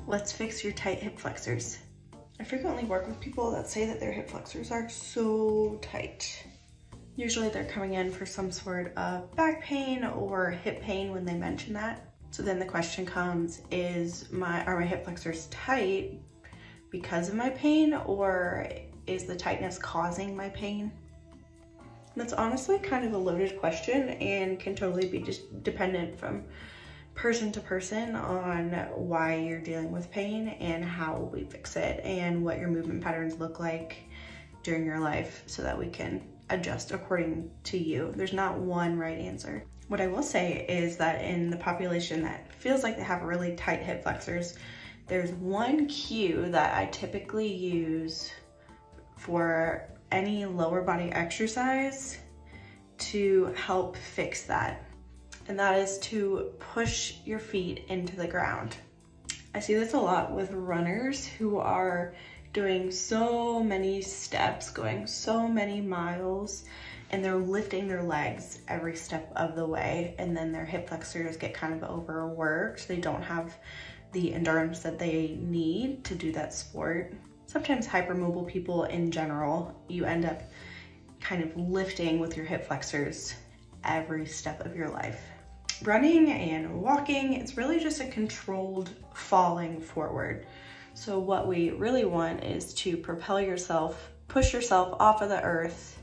Let's fix your tight hip flexors. I frequently work with people that say that their hip flexors are so tight. Usually they're coming in for some sort of back pain or hip pain when they mention that. So then the question comes, are my hip flexors tight because of my pain, or is the tightness causing my pain? That's honestly kind of a loaded question and can totally be just dependent from person to person on why you're dealing with pain and how we fix it and what your movement patterns look like during your life so that we can adjust according to you. There's not one right answer. What I will say is that in the population that feels like they have really tight hip flexors, there's one cue that I typically use for any lower body exercise to help fix that. And that is to push your feet into the ground. I see this a lot with runners who are doing so many steps, going so many miles, and they're lifting their legs every step of the way, and then their hip flexors get kind of overworked. They don't have the endurance that they need to do that sport. Sometimes hypermobile people in general, you end up kind of lifting with your hip flexors every step of your life. Running and walking, it's really just a controlled falling forward. So what we really want is to propel yourself, push yourself off of the earth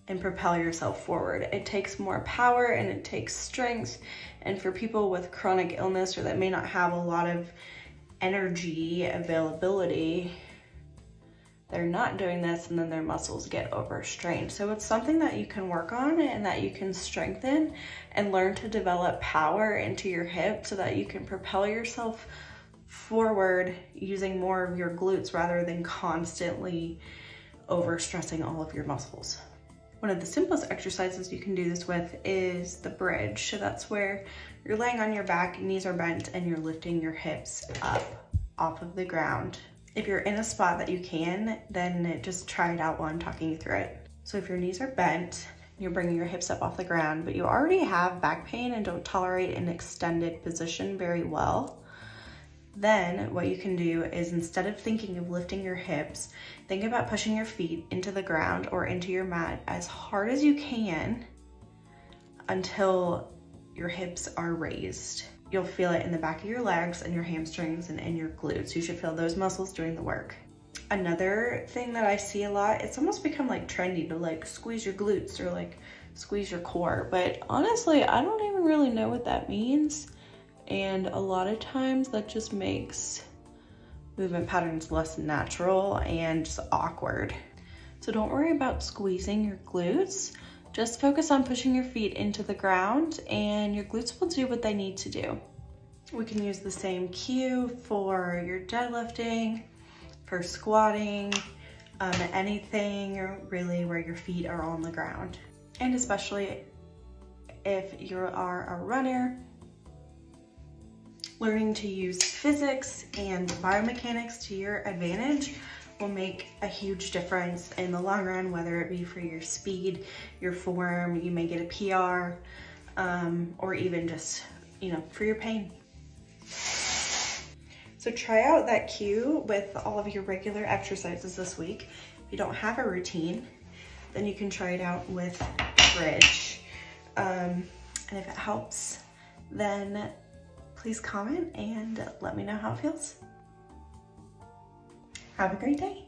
and propel yourself forward. It takes more power and it takes strength. And for people with chronic illness or that may not have a lot of energy availability, they're not doing this and then their muscles get overstrained. So it's something that you can work on and that you can strengthen and learn to develop power into your hip so that you can propel yourself forward using more of your glutes rather than constantly overstressing all of your muscles. One of the simplest exercises you can do this with is the bridge. So that's where you're laying on your back, knees are bent, and you're lifting your hips up off of the ground. If you're in a spot that you can, then just try it out while I'm talking you through it. So if your knees are bent, you're bringing your hips up off the ground, but you already have back pain and don't tolerate an extended position very well, then what you can do is, instead of thinking of lifting your hips, think about pushing your feet into the ground or into your mat as hard as you can until your hips are raised. You'll feel it in the back of your legs and your hamstrings and in your glutes. You should feel those muscles doing the work. Another thing that I see a lot, it's almost become like trendy to like squeeze your glutes or like squeeze your core, but honestly, I don't even really know what that means. And a lot of times that just makes movement patterns less natural and just awkward. So don't worry about squeezing your glutes. Just focus on pushing your feet into the ground and your glutes will do what they need to do. We can use the same cue for your deadlifting, for squatting, anything really where your feet are on the ground. And especially if you are a runner, learning to use physics and biomechanics to your advantage will make a huge difference in the long run, whether it be for your speed, your form, you may get a PR, or even just, for your pain. So try out that cue with all of your regular exercises this week. If you don't have a routine, then you can try it out with bridge. And if it helps, then please comment and let me know how it feels. Have a great day.